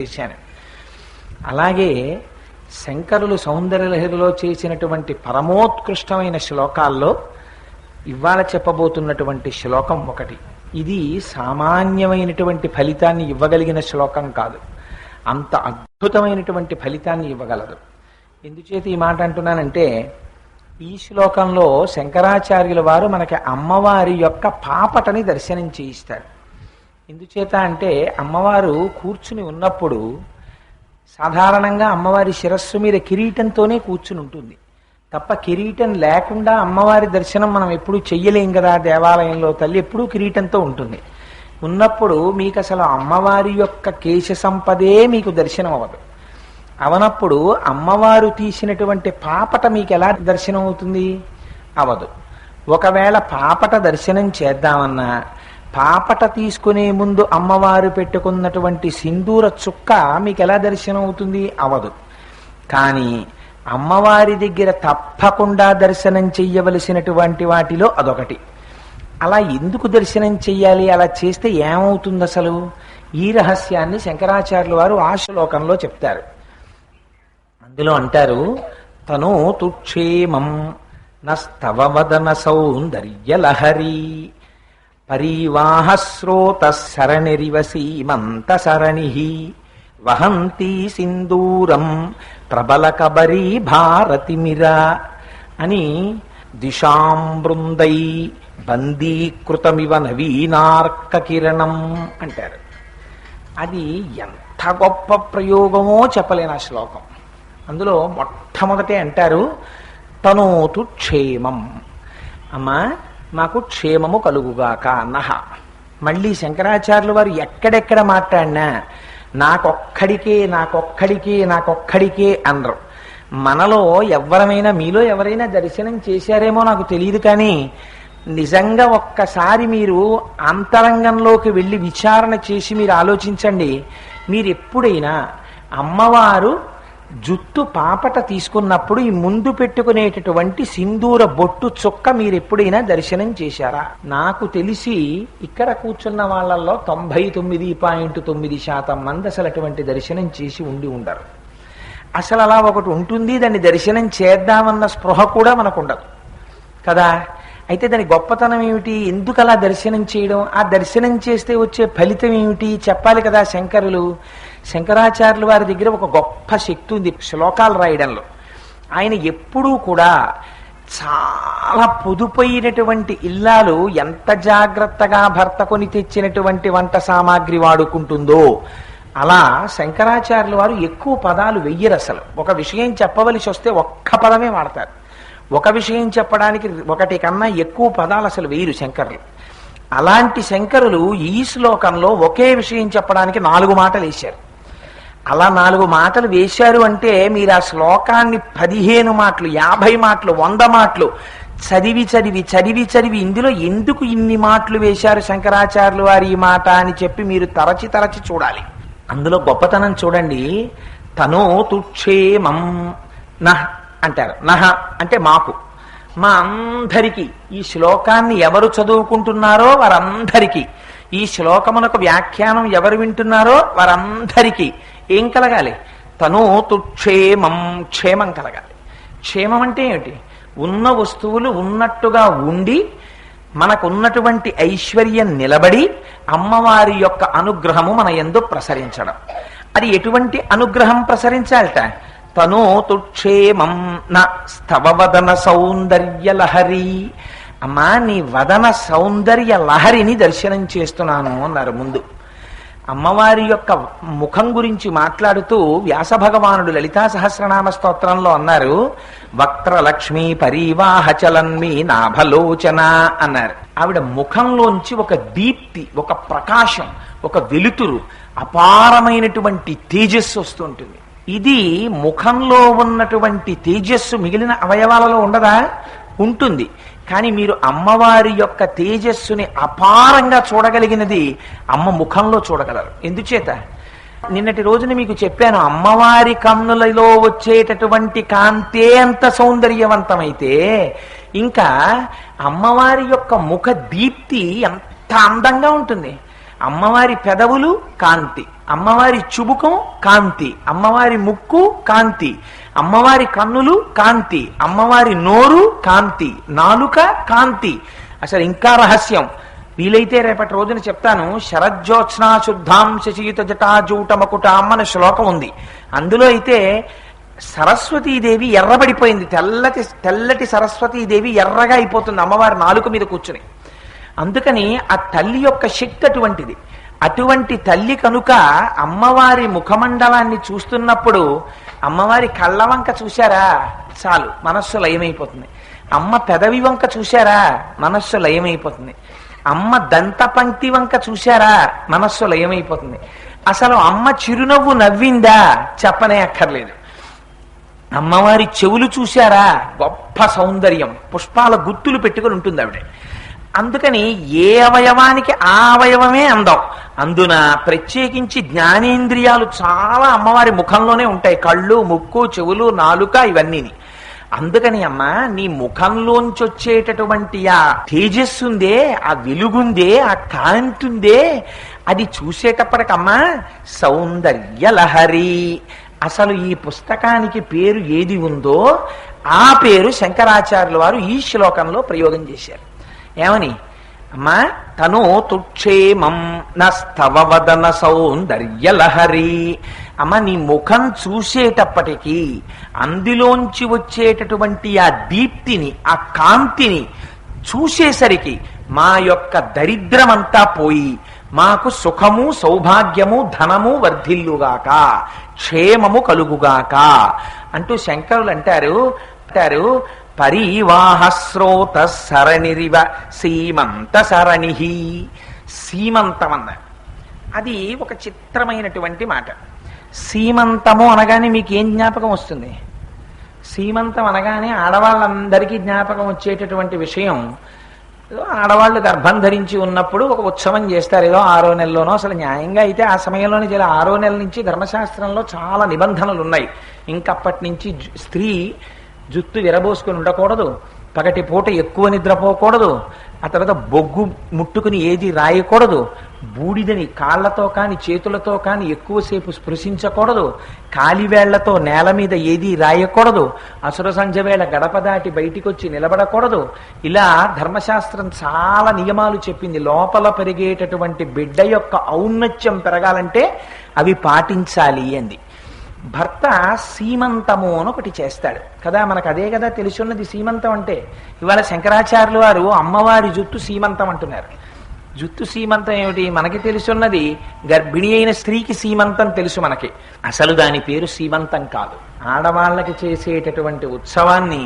చేశాను. అలాగే శంకరులు సౌందర్యలహరిలో చేసినటువంటి పరమోత్కృష్టమైన శ్లోకాల్లో ఇవాళ చెప్పబోతున్నటువంటి శ్లోకం ఒకటి. ఇది సామాన్యమైనటువంటి ఫలితాన్ని ఇవ్వగలిగిన శ్లోకం కాదు, అంత అద్భుతమైనటువంటి ఫలితాన్ని ఇవ్వగలదు. ఎందుచేత ఈ మాట అంటున్నానంటే, ఈ శ్లోకంలో శంకరాచార్యుల వారు మనకి అమ్మవారి యొక్క పాపటని దర్శనం చేయిస్తారు. ఎందుచేత అంటే అమ్మవారు కూర్చుని ఉన్నప్పుడు సాధారణంగా అమ్మవారి శిరస్సు మీద కిరీటంతోనే కూర్చుని ఉంటుంది తప్ప కిరీటం లేకుండా అమ్మవారి దర్శనం మనం ఎప్పుడూ చెయ్యలేం కదా. దేవాలయంలో తల్లి ఎప్పుడూ కిరీటంతో ఉంటుంది. ఉన్నప్పుడు మీకు అసలు అమ్మవారి యొక్క కేశ సంపదే మీకు దర్శనం అవ్వదు. అవనప్పుడు అమ్మవారు తీసినటువంటి పాపట మీకు ఎలా దర్శనం అవుతుంది? అవదు. ఒకవేళ పాపట దర్శనం చేద్దామన్నా పాపట తీసుకునే ముందు అమ్మవారు పెట్టుకున్నటువంటి సింధూర చుక్క మీకు ఎలా దర్శనం అవుతుంది? అవదు. కానీ అమ్మవారి దగ్గర తప్పకుండా దర్శనం చెయ్యవలసినటువంటి వాటిలో అదొకటి. అలా ఎందుకు దర్శనం చెయ్యాలి? అలా చేస్తే ఏమవుతుంది అసలు? ఈ రహస్యాన్ని శంకరాచార్యుల వారు ఆ శ్లోకంలో చెప్తారు. అందులో అంటారు, తను తుక్షేమం నస్తవ వదన సౌందర్యలహరి పరివాహస్రోత సరణిరివసీమంత సరణి వహంతి సింధూరం ప్రబల కబరీ భారతిమిరా అని దిశాం బృందై బందీకృతమివ నవీనార్క కిరణం అంటారు. అది ఎంత గొప్ప ప్రయోగమో చెప్పలేని ఆ శ్లోకం. అందులో మొట్టమొదటే అంటారు, తనోతు క్షేమం, అమ్మా మాకు క్షేమము కలుగుగాక నహ. మళ్ళీ శంకరాచార్యుల వారు ఎక్కడెక్కడ మాట్లాడినా నాకొక్కడికే నాకొక్కడికే నాకొక్కడికే అనరు. మనలో ఎవరమైనా, మీలో ఎవరైనా దర్శనం చేశారేమో నాకు తెలియదు, కానీ నిజంగా ఒక్కసారి మీరు అంతరంగంలోకి వెళ్ళి విచారణ చేసి మీరు ఆలోచించండి. మీరు ఎప్పుడైనా అమ్మవారు జుత్తు పాపట తీసుకున్నప్పుడు ఈ ముందు పెట్టుకునేటటువంటి సింధూర బొట్టు చుక్క మీరు ఎప్పుడైనా దర్శనం చేశారా? నాకు తెలిసి ఇక్కడ కూర్చున్న వాళ్ళల్లో 99.9% మంది అసలు అటువంటి దర్శనం చేసి ఉండి ఉండరు. అసలు అలా ఒకటి ఉంటుంది, దాన్ని దర్శనం చేద్దామన్న స్పృహ కూడా మనకు ఉండదు కదా. అయితే దాని గొప్పతనం ఏమిటి? ఎందుకు అలా దర్శనం చేయడం? ఆ దర్శనం చేస్తే వచ్చే ఫలితం ఏమిటి చెప్పాలి కదా శంకరులు. శంకరాచార్యుల వారి దగ్గర ఒక గొప్ప శక్తి ఉంది శ్లోకాలు రాయడంలో. ఆయన ఎప్పుడూ కూడా చాలా పొదుపైనటువంటి ఇల్లాలు ఎంత జాగ్రత్తగా భర్త కొని తెచ్చినటువంటి వంట సామాగ్రి వాడుకుంటుందో అలా శంకరాచార్యుల వారు ఎక్కువ పదాలు వెయ్యరు. అసలు ఒక విషయం చెప్పవలసి వస్తే ఒక్క పదమే వాడతారు. ఒక విషయం చెప్పడానికి ఒకటి కన్నా ఎక్కువ పదాలు అసలు వేయరు శంకరులు. అలాంటి శంకరులు ఈ శ్లోకంలో ఒకే విషయం చెప్పడానికి 4 మాటలు వేశారు. అలా 4 మాటలు వేశారు అంటే మీరు ఆ శ్లోకాన్ని 15 మాటలు 50 మాటలు 100 మాటలు చదివి చదివి చదివి చదివి ఇందులో ఎందుకు ఇన్ని మాటలు వేశారు శంకరాచార్యులు వారి ఈ మాట అని చెప్పి మీరు తరచి తరచి చూడాలి. అందులో గొప్పతనం చూడండి. తనో తుక్షేమం నహ అంటారు. నహ అంటే మాకు, మా అందరికీ, ఈ శ్లోకాన్ని ఎవరు చదువుకుంటున్నారో వారందరికీ, ఈ శ్లోకమునకు వ్యాఖ్యానం ఎవరు వింటున్నారో వారందరికీ ఏం కలగాలి? తనోతు క్షేమం, క్షేమం కలగాలి. క్షేమం అంటే ఏమిటి? ఉన్న వస్తువులు ఉన్నట్టుగా ఉండి మనకున్నటువంటి ఐశ్వర్యం నిలబడి అమ్మవారి యొక్క అనుగ్రహము మన యందు ప్రసరించడం. అది ఎటువంటి అనుగ్రహం ప్రసరించాలట? తనోతు క్షేమం న స్తవ వదన సౌందర్య లహరి. అమ్మా నీ వదన సౌందర్య లహరిని దర్శనం చేస్తున్నాను అన్నారు. ముందు అమ్మవారి యొక్క ముఖం గురించి మాట్లాడుతూ వ్యాస భగవానుడు లలితా సహస్రనామ స్తోత్రంలో అన్నారు, వక్త్రలక్ష్మీ పరీవాహ చలన్మీ నాభలోచన అన్నారు. ఆవిడ ముఖంలోంచి ఒక దీప్తి, ఒక ప్రకాశం, ఒక వెలుతురు, అపారమైనటువంటి తేజస్సు వస్తుంటుంది. ఇది ముఖంలో ఉన్నటువంటి తేజస్సు మిగిలిన అవయవాలలో ఉండదా? ఉంటుంది. కానీ మీరు అమ్మవారి యొక్క తేజస్సుని అపారంగా చూడగలిగినది అమ్మ ముఖంలో చూడగలరు. ఎందుచేత? నిన్నటి రోజున మీకు చెప్పాను, అమ్మవారి కన్నులలో వచ్చేటటువంటి కాంతే అంత సౌందర్యవంతమైతే ఇంకా అమ్మవారి యొక్క ముఖ దీప్తి ఎంత అందంగా ఉంటుంది. అమ్మవారి పెదవులు కాంతి, అమ్మవారి చుబుకం కాంతి, అమ్మవారి ముక్కు కాంతి, అమ్మవారి కన్నులు కాంతి, అమ్మవారి నోరు కాంతి, నాలుక కాంతి. అసలు ఇంకా రహస్యం, వీలైతే రేపటి రోజున చెప్తాను. శరజ్యోత్స్నా శుద్ధాం శశీత జటాజూటమకుటాం అన్న శ్లోకం ఉంది. అందులో అయితే సరస్వతీదేవి ఎర్రబడిపోయింది, తెల్లటి సరస్వతీదేవి ఎర్రగా అయిపోతుంది అమ్మవారి నాలుక మీద కూర్చుని. అందుకని ఆ తల్లి యొక్క శక్తి అటువంటిది. అటువంటి తల్లి కనుక అమ్మవారి ముఖమండలాన్ని చూస్తున్నప్పుడు అమ్మవారి కళ్ళ వంక చూశారా చాలు మనస్సు లయమైపోతుంది. అమ్మ పెదవి వంక చూశారా మనస్సు లయమైపోతుంది. అమ్మ దంత పంక్తి వంక చూశారా మనస్సు లయమైపోతుంది. అసలు అమ్మ చిరునవ్వు నవ్విందా చెప్పనే అక్కర్లేదు. అమ్మవారి చెవులు చూశారా గొప్ప సౌందర్యం, పుష్పాల గుత్తులు పెట్టుకుని ఉంటుంది ఆవిడ. అందుకని ఏ అవయవానికి ఆ అవయవమే అందం. అందున ప్రత్యేకించి జ్ఞానేంద్రియాలు చాలా అమ్మవారి ముఖంలోనే ఉంటాయి, కళ్ళు, ముక్కు, చెవులు, నాలుక ఇవన్నీని. అందుకని అమ్మ నీ ముఖంలోంచి వచ్చేటటువంటి ఆ తేజస్సుందే, ఆ వెలుగుందే, ఆ కాంతుందే, అది చూసేటప్పటికమ్మా సౌందర్యలహరి. అసలు ఈ పుస్తకానికి పేరు ఏది ఉందో ఆ పేరు శంకరాచార్యుల వారు ఈ శ్లోకంలో ప్రయోగం చేశారు. ఏమని? అమ్మా తను తుక్షేమం నస్తవవదన సౌందర్యలహరి. అమ్మ నీ ముఖం చూసేటప్పటికీ అందులోంచి వచ్చేటటువంటి ఆ దీప్తిని, ఆ కాంతిని చూసేసరికి మా యొక్క దరిద్రమంతా పోయి మాకు సుఖము, సౌభాగ్యము, ధనము వర్ధిల్లుగాక, క్షేమము కలుగుగాక అంటూ శంకరులు అంటారు. పరివాహ స్రోత సరణిరివ సీమంత సరణి. సీమంతం అన్నారు. అది ఒక చిత్రమైనటువంటి మాట. సీమంతము అనగానే మీకు ఏం జ్ఞాపకం వస్తుంది? సీమంతం అనగానే ఆడవాళ్ళందరికీ జ్ఞాపకం వచ్చేటటువంటి విషయం, ఆడవాళ్ళు గర్భం ధరించి ఉన్నప్పుడు ఒక ఉత్సవం చేస్తారు, ఏదో 6వ నెలలోనో. అసలు న్యాయంగా అయితే ఆ సమయంలోనే 6వ నెల నుంచి ధర్మశాస్త్రంలో చాలా నిబంధనలు ఉన్నాయి. ఇంకప్పటి నుంచి స్త్రీ జుత్తు విరబోసుకుని ఉండకూడదు, పగటి పూట ఎక్కువ నిద్రపోకూడదు, ఆ తర్వాత బొగ్గు ముట్టుకుని ఏది రాయకూడదు, బూడిదని కాళ్లతో కాని చేతులతో కాని ఎక్కువసేపు స్పృశించకూడదు, కాలివేళ్లతో నేల మీద ఏది రాయకూడదు, అసుర సంధ్య వేళ గడప దాటి బయటికి వచ్చి నిలబడకూడదు. ఇలా ధర్మశాస్త్రం చాలా నియమాలు చెప్పింది. లోపల పెరిగేటటువంటి బిడ్డ యొక్క ఔన్నత్యం పెరగాలంటే అవి పాటించాలి అంది. భర్త సీమంతము అని ఒకటి చేస్తాడు కదా, మనకు అదే కదా తెలుసున్నది సీమంతం అంటే. ఇవాళ శంకరాచార్యులు వారు అమ్మవారి జుత్తు సీమంతం అంటున్నారు. జుత్తు సీమంతం ఏమిటి? మనకి తెలుసున్నది గర్భిణి అయిన స్త్రీకి సీమంతం తెలుసు మనకి. అసలు దాని పేరు సీమంతం కాదు. ఆడవాళ్ళకి చేసేటటువంటి ఉత్సవాన్ని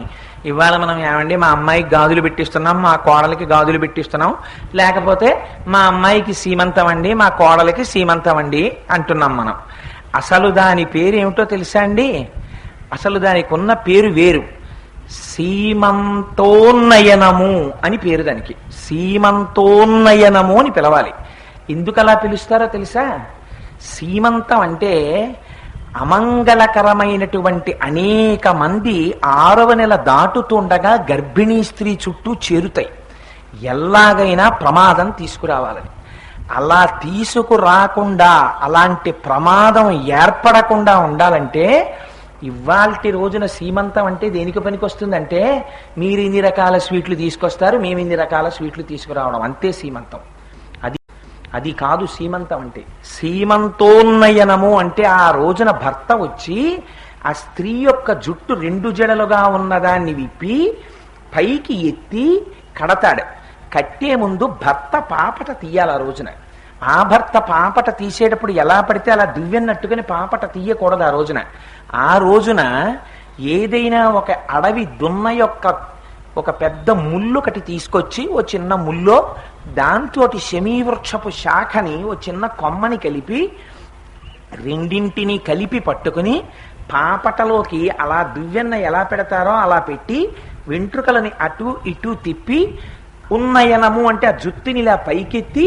ఇవాళ మనం ఏమండి మా అమ్మాయికి గాజులు పెట్టిస్తున్నాం, మా కోడలికి గాజులు పెట్టిస్తున్నాం, లేకపోతే మా అమ్మాయికి సీమంతం అండి, మా కోడలికి సీమంతం అండి అంటున్నాం మనం. అసలు దాని పేరు ఏమిటో తెలుసా అండి? అసలు దానికి ఉన్న పేరు వేరు. సీమంతోన్నయనము అని పేరు దానికి. సీమంతోన్నయనము అని పిలవాలి. ఎందుకు అలా పిలుస్తారో తెలుసా? సీమంతం అంటే అమంగళకరమైనటువంటి అనేక మంది 6వ నెల దాటుతుండగా గర్భిణీ స్త్రీ చుట్టూ చేరుతాయి, ఎలాగైనా ప్రమాదం తీసుకురావాలని. అలా తీసుకురాకుండా, అలాంటి ప్రమాదం ఏర్పడకుండా ఉండాలంటే ఇవాల్టి రోజున సీమంతం అంటే దేనికి పనికి వస్తుందంటే, మీరు ఇన్ని రకాల స్వీట్లు తీసుకొస్తారు, మేము ఇన్ని రకాల స్వీట్లు తీసుకురావడం, అంతే సీమంతం. అది కాదు సీమంతం అంటే. సీమంతోన్నయనము అంటే ఆ రోజున భర్త వచ్చి ఆ స్త్రీ యొక్క జుట్టు 2 జడలుగా ఉన్నదాన్ని విప్పి పైకి ఎత్తి కడతాడు. కట్టే ముందు భర్త పాపట తీయాలి ఆ రోజున. ఆ భర్త పాపట తీసేటప్పుడు ఎలా పడితే అలా దివ్యన్నట్టుకుని పాపట తీయకూడదు ఆ రోజున. ఆ రోజున ఏదైనా ఒక అడవి దున్న యొక్క ఒక పెద్ద ముళ్ళు ఒకటి తీసుకొచ్చి, ఓ చిన్న ముల్లో దాంతో శమీవృక్షపు శాఖని ఓ చిన్న కొమ్మని కలిపి రెండింటినీ కలిపి పట్టుకుని పాపటలోకి అలా దువ్వెన్న ఎలా పెడతారో అలా పెట్టి వెంట్రుకలని అటు ఇటు తిప్పి, ఉన్నయనము అంటే ఆ జుత్తుని ఇలా పైకెత్తి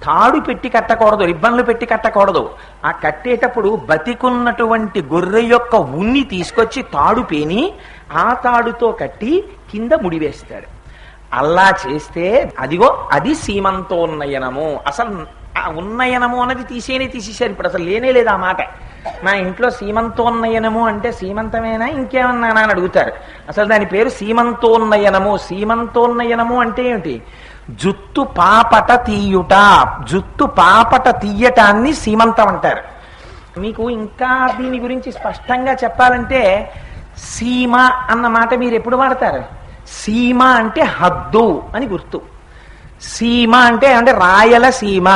తాడు పెట్టి కట్టకూడదు, రిబ్బన్లు పెట్టి కట్టకూడదు. ఆ కట్టేటప్పుడు బతికున్నటువంటి గొర్రె యొక్క ఉన్ని తీసుకొచ్చి తాడు పేని ఆ తాడుతో కట్టి కింద ముడివేస్తాడు. అలా చేస్తే అదిగో అది సీమంతోన్నయనము. అసలు ఆ ఉన్నయనము అన్నది తీసేశారు. ఇప్పుడు అసలు లేనే లేదు ఆ మాట. మా ఇంట్లో సీమంతోన్నయనము అంటే సీమంతమేనా ఇంకేమన్నానా అని అడుగుతారు. అసలు దాని పేరు సీమంతోన్నయనము. సీమంతోన్నయనము అంటే ఏమిటి? జుత్తు పాపట తీయుట. జుత్తు పాపట తీయటాన్ని సీమంతం అంటారు. మీకు ఇంకా దీని గురించి స్పష్టంగా చెప్పాలంటే సీమ అన్న మాట మీరు ఎప్పుడు వాడతారు? సీమ అంటే హద్దు అని గుర్తు. సీమ అంటే రాయలసీమ,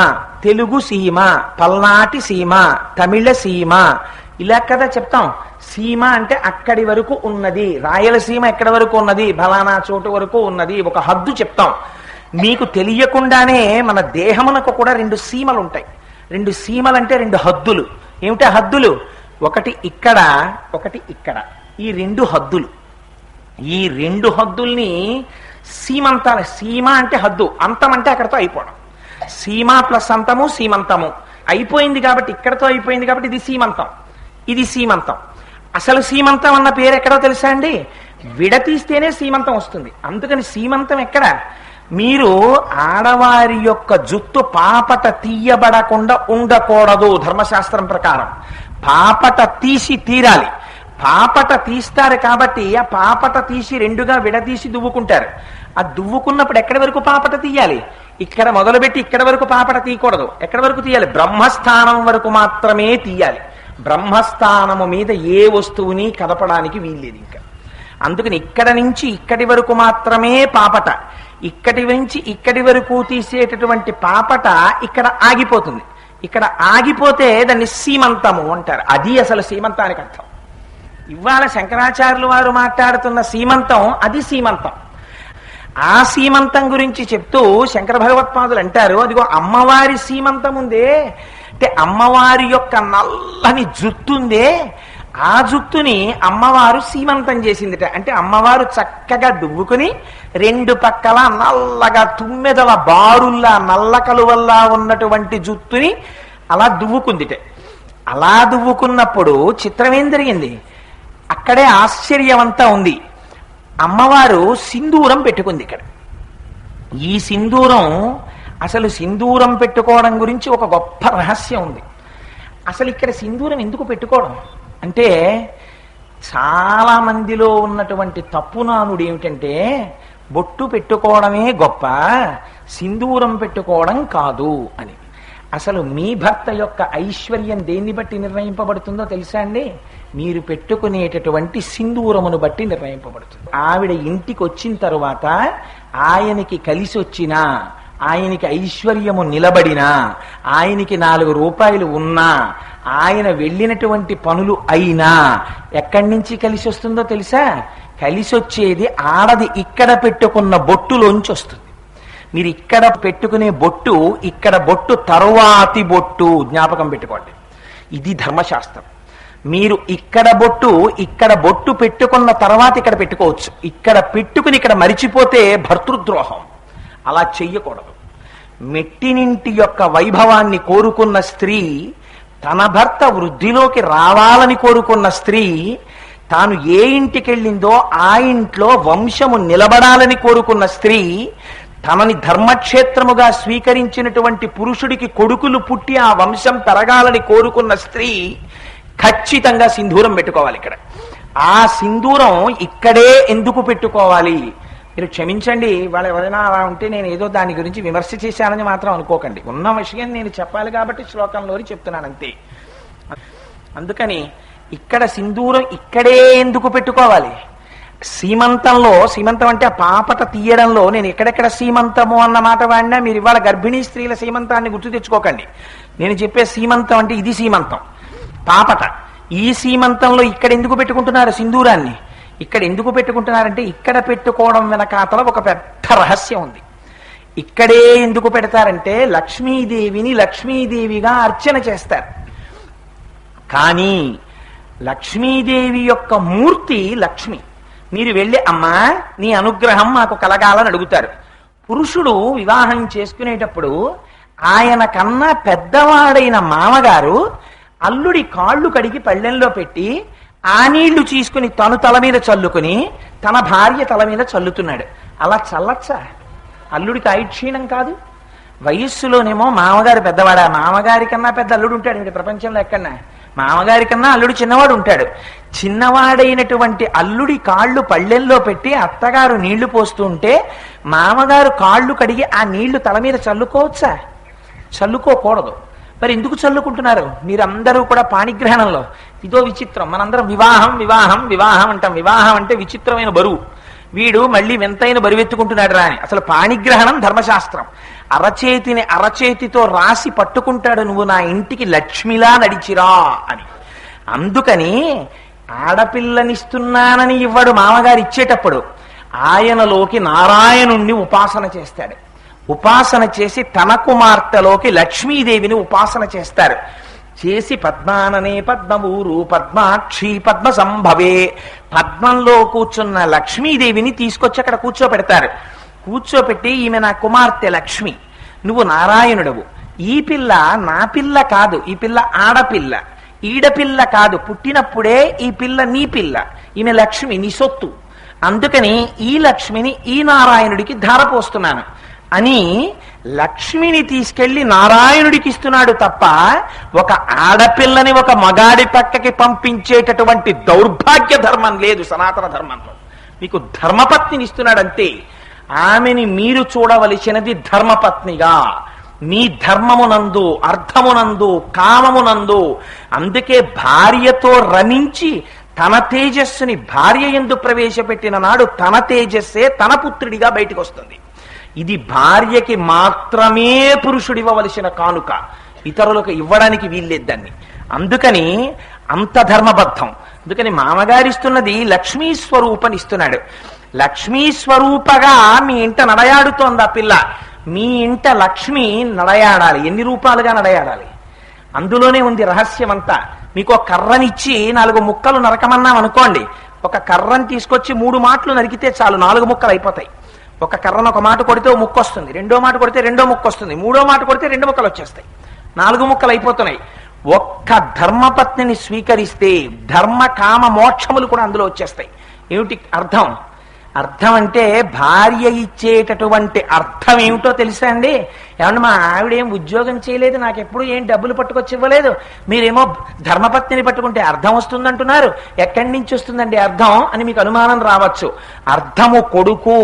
తెలుగు సీమ, పల్నాటి సీమ, తమిళ సీమ, ఇలా కదా చెప్తాం. సీమ అంటే అక్కడి వరకు ఉన్నది, రాయలసీమ ఎక్కడి వరకు ఉన్నది, ఫలానా చోటు వరకు ఉన్నది, ఒక హద్దు చెప్తాం. మీకు తెలియకుండానే మన దేహమునకు కూడా 2 సీమలు ఉంటాయి. 2 సీమలు అంటే 2 హద్దులు. ఏమిటా హద్దులు? ఒకటి ఇక్కడ, ఒకటి ఇక్కడ. ఈ 2 హద్దులు. ఈ 2 హద్దుల్ని సీమంతాలు. సీమ అంటే హద్దు, అంతం అంటే అక్కడతో అయిపోవడం. సీమ ప్లస్ అంతము సీమంతము అయిపోయింది కాబట్టి, ఇక్కడతో అయిపోయింది కాబట్టి ఇది సీమంతం, ఇది సీమంతం. అసలు సీమంతం అన్న పేరు ఎక్కడో తెలుసా అండి? విడతీస్తేనే సీమంతం వస్తుంది. అందుకని సీమంతం ఎక్కడ? మీరు ఆడవారి యొక్క జుత్తు పాపట తీయబడకుండా ఉండకూడదు. ధర్మశాస్త్రం ప్రకారం పాపట తీసి తీరాలి. పాపట తీస్తారు కాబట్టి ఆ పాపట తీసి 2గా విడదీసి దువ్వుకుంటారు. ఆ దువ్వుకున్నప్పుడు ఎక్కడి వరకు పాపట తీయాలి? ఇక్కడ మొదలుపెట్టి ఇక్కడ వరకు పాపట తీయకూడదు. ఎక్కడి వరకు తీయాలి? బ్రహ్మస్థానం వరకు మాత్రమే తీయాలి. బ్రహ్మస్థానము మీద ఏ వస్తువుని కదపడానికి వీల్లేదు ఇంకా. అందుకని ఇక్కడ నుంచి ఇక్కడి వరకు మాత్రమే పాపట. ఇక్కడి నుంచి ఇక్కడి వరకు తీసేటటువంటి పాపట ఇక్కడ ఆగిపోతుంది. ఇక్కడ ఆగిపోతే దాన్ని సీమంతము అంటారు. అది అసలు సీమంతానికి అర్థం. ఇవాళ శంకరాచార్యులు వారు మాట్లాడుతున్న సీమంతం అది సీమంతం. ఆ సీమంతం గురించి చెప్తూ శంకర భగవత్పాదులు అంటారు, అదిగో అమ్మవారి సీమంతం ఉందే, అంటే అమ్మవారి యొక్క నల్లని జుత్తుందే, ఆ జుత్తుని అమ్మవారు సీమంతం చేసిందిట. అంటే అమ్మవారు చక్కగా దువ్వుకుని 2 పక్కల నల్లగా తుమ్మెదల బారుల్లా నల్ల కలువల్లా ఉన్నటువంటి జుత్తుని అలా దువ్వుకుందిట. అలా దువ్వుకున్నప్పుడు చిత్రం ఏం జరిగింది? అక్కడే ఆశ్చర్యమంతా ఉంది. అమ్మవారు సింధూరం పెట్టుకుంది ఇక్కడ. ఈ సింధూరం, అసలు సింధూరం పెట్టుకోవడం గురించి ఒక గొప్ప రహస్యం ఉంది. అసలు ఇక్కడ సింధూరం ఎందుకు పెట్టుకోవడం అంటే, చాలా మందిలో ఉన్నటువంటి తప్పునానుడు ఏమిటంటే బొట్టు పెట్టుకోవడమే గొప్ప, సింధూరం పెట్టుకోవడం కాదు అని. అసలు మీ భర్త యొక్క ఐశ్వర్యం దేన్ని బట్టి నిర్ణయింపబడుతుందో తెలుసా అండి? మీరు పెట్టుకునేటటువంటి సింధూరమును బట్టి నిర్ణయింపబడుతుంది. ఆవిడ ఇంటికి వచ్చిన తరువాత ఆయనకి కలిసి వచ్చినా, ఆయనకి ఐశ్వర్యము నిలబడినా, ఆయనకి 4 రూపాయలు ఉన్నా, ఆయన వెళ్ళినటువంటి పనులు అయినా ఎక్కడి నుంచి కలిసి వస్తుందో తెలుసా? కలిసి వచ్చేది ఆడది ఇక్కడ పెట్టుకున్న బొట్టులోంచి వస్తుంది. మీరు ఇక్కడ పెట్టుకునే బొట్టు, ఇక్కడ బొట్టు తరువాతి బొట్టు, జ్ఞాపకం పెట్టుకోండి. ఇది ధర్మశాస్త్రం. మీరు ఇక్కడ బొట్టు పెట్టుకున్న తర్వాత ఇక్కడ పెట్టుకోవచ్చు. ఇక్కడ పెట్టుకుని ఇక్కడ మరిచిపోతే భర్తృద్రోహం. అలా చెయ్యకూడదు. మెట్టినింటి యొక్క వైభవాన్ని కోరుకున్న స్త్రీ, తన భర్త వృద్ధిలోకి రావాలని కోరుకున్న స్త్రీ, తాను ఏ ఇంటికి వెళ్ళిందో ఆ ఇంట్లో వంశము నిలబడాలని కోరుకున్న స్త్రీ, తనని ధర్మక్షేత్రముగా స్వీకరించినటువంటి పురుషుడికి కొడుకులు పుట్టి ఆ వంశం పెరగాలని కోరుకున్న స్త్రీ ఖచ్చితంగా సింధూరం పెట్టుకోవాలి. ఇక్కడ ఆ సింధూరం ఇక్కడే ఎందుకు పెట్టుకోవాలి? మీరు క్షమించండి, వాళ్ళు ఎవరైనా అలా ఉంటే నేను ఏదో దాని గురించి విమర్శ చేశానని మాత్రం అనుకోకండి. ఉన్న విషయం నేను చెప్పాలి కాబట్టి శ్లోకంలోని చెప్తున్నాను అంతే. అందుకని ఇక్కడ సింధూరం ఇక్కడే ఎందుకు పెట్టుకోవాలి? సీమంతంలో, సీమంతం అంటే ఆ పాపట తీయడంలో నేను ఎక్కడెక్కడ సీమంతము అన్న మాట వాడినా మీరు ఇవాళ గర్భిణీ స్త్రీల సీమంతాన్ని గుర్తు తెచ్చుకోకండి. నేను చెప్పే సీమంతం అంటే ఇది సీమంతం, పాపట. ఈ సీమంతంలో ఇక్కడ ఎందుకు పెట్టుకుంటున్నారు సింధూరాన్ని? ఇక్కడ ఎందుకు పెట్టుకుంటున్నారంటే ఇక్కడ పెట్టుకోవడం వెనకాతల ఒక పెద్ద రహస్యం ఉంది. ఇక్కడే ఎందుకు పెడతారంటే లక్ష్మీదేవిని లక్ష్మీదేవిగా అర్చన చేస్తారు. కానీ లక్ష్మీదేవి యొక్క మూర్తి లక్ష్మి. మీరు వెళ్ళి అమ్మా నీ అనుగ్రహం మాకు కలగాలని అడుగుతారు. పురుషుడు వివాహం చేసుకునేటప్పుడు ఆయన కన్నా పెద్దవాడైన మామగారు అల్లుడి కాళ్ళు కడిగి పళ్ళెంలో పెట్టి ఆ నీళ్లు తీసుకుని తను తల మీద చల్లుకుని తన భార్య తల మీద చల్లుతున్నాడు. అలా చల్లచ్చా? అల్లుడికి ఆయుక్షీణం కాదు? వయస్సులోనేమో మామగారు పెద్దవాడా, మామగారి కన్నా పెద్ద అల్లుడు ఉంటాడు వీడి ప్రపంచంలో ఎక్కడన్నా. మామగారి కన్నా అల్లుడు చిన్నవాడు ఉంటాడు. చిన్నవాడైనటువంటి అల్లుడి కాళ్ళు పళ్ళెల్లో పెట్టి అత్తగారు నీళ్లు పోస్తుంటే మామగారు కాళ్ళు కడిగి ఆ నీళ్లు తల మీద చల్లుకోవచ్చా? చల్లుకోకూడదు. మరి ఎందుకు చల్లుకుంటున్నారు? మీరందరూ కూడా పాణిగ్రహణంలో ఇదో విచిత్రం. మనందరం వివాహం వివాహం వివాహం అంటాం. వివాహం అంటే విచిత్రమైన బరువు. వీడు మళ్ళీ వింతైన బరువెత్తుకుంటున్నాడు రా అని. అసలు పాణిగ్రహణం ధర్మశాస్త్రం. అరచేతిని అరచేతితో రాసి పట్టుకుంటాడు, నువ్వు నా ఇంటికి లక్ష్మిలా నడిచిరా అని. అందుకని ఆడపిల్లనిస్తున్నానని ఇవ్వడు మామగారు ఇచ్చేటప్పుడు. ఆయనలోకి నారాయణుణ్ణి ఉపాసన చేస్తాడు. ఉపాసన చేసి తన కుమార్తెలోకి లక్ష్మీదేవిని ఉపాసన చేస్తారు. చేసి పద్మాననే పద్మమూరు పద్మాక్షి పద్మ సంభవే, పద్మంలో కూర్చున్న లక్ష్మీదేవిని తీసుకొచ్చి అక్కడ కూర్చోపెడతారు. కూర్చోపెట్టి ఈమె నా కుమార్తె లక్ష్మి, నువ్వు నారాయణుడవు. ఈ పిల్ల నా పిల్ల కాదు, ఈ పిల్ల ఆడపిల్ల, ఈడపిల్ల కాదు, పుట్టినప్పుడే ఈ పిల్ల నీ పిల్ల, ఈమె లక్ష్మి నీ సొత్తు. అందుకని ఈ లక్ష్మిని ఈ నారాయణుడికి ధారపోస్తున్నాను అని లక్ష్మిని తీసుకెళ్లి నారాయణుడికి ఇస్తున్నాడు తప్ప ఒక ఆడపిల్లని ఒక మగాడి పక్కకి పంపించేటటువంటి దౌర్భాగ్య ధర్మం లేదు సనాతన ధర్మంలో. మీకు ధర్మపత్నిని ఇస్తున్నాడంతే. ఆమెని మీరు చూడవలసినది ధర్మపత్నిగా, మీ ధర్మమునందు, అర్థమునందు, కామమునందు. అందుకే భార్యతో రమించి తన తేజస్సుని భార్య యందు ప్రవేశపెట్టిన నాడు తన తేజస్సే తన పుత్రుడిగా బయటికి వస్తుంది. ఇది భార్యకి మాత్రమే పురుషుడివ్వవలసిన కానుక, ఇతరులకు ఇవ్వడానికి వీల్లేదు దాన్ని. అందుకని అంత ధర్మబద్ధం. అందుకని మామగారిస్తున్నది లక్ష్మీ స్వరూపనిస్తున్నాడు. లక్ష్మీ స్వరూపగా మీ ఇంట నడయాడుతోంది ఆ పిల్ల. మీ ఇంట లక్ష్మి నడయాడాలి. ఎన్ని రూపాలుగా నడయాడాలి? అందులోనే ఉంది రహస్యమంతా. మీకు ఒక కర్రనిచ్చి 4 ముక్కలు నరకమన్నాం అనుకోండి, ఒక కర్రని తీసుకొచ్చి 3 మాటలు నరికితే చాలు, 4 ముక్కలు అయిపోతాయి. ఒక కర్రను ఒక మాట కొడితే ఓ ముక్క వస్తుంది, రెండో మాట కొడితే రెండో ముక్క వస్తుంది, మూడో మాట కొడితే 2 ముక్కలు వచ్చేస్తాయి, 4 ముక్కలు అయిపోతున్నాయి. ఒక్క ధర్మపత్నిని స్వీకరిస్తే ధర్మ కామ మోక్షములు కూడా అందులో వచ్చేస్తాయి. ఏమిటి అర్థం? అర్థం అంటే భార్య ఇచ్చేటటువంటి అర్థం ఏమిటో తెలుసా అండి? ఏమన్నా మా ఆవిడేం ఉద్యోగం చేయలేదు, నాకు ఎప్పుడు ఏం డబ్బులు పట్టుకొచ్చి ఇవ్వలేదు, మీరేమో ధర్మపత్నిని పట్టుకుంటే అర్థం వస్తుందంటున్నారు. ఎక్కడి నుంచి వస్తుందండి అర్థం అని మీకు అనుమానం రావచ్చు. అర్థము కొడుకు,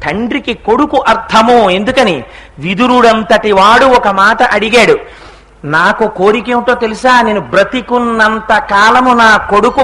తండ్రికి కొడుకు అర్థము. ఎందుకని? విదురుడంతటి వాడు ఒక మాట అడిగాడు, నాకు కోరిక ఏమిటో తెలుసా, నేను బ్రతికున్నంత కాలము నా కొడుకు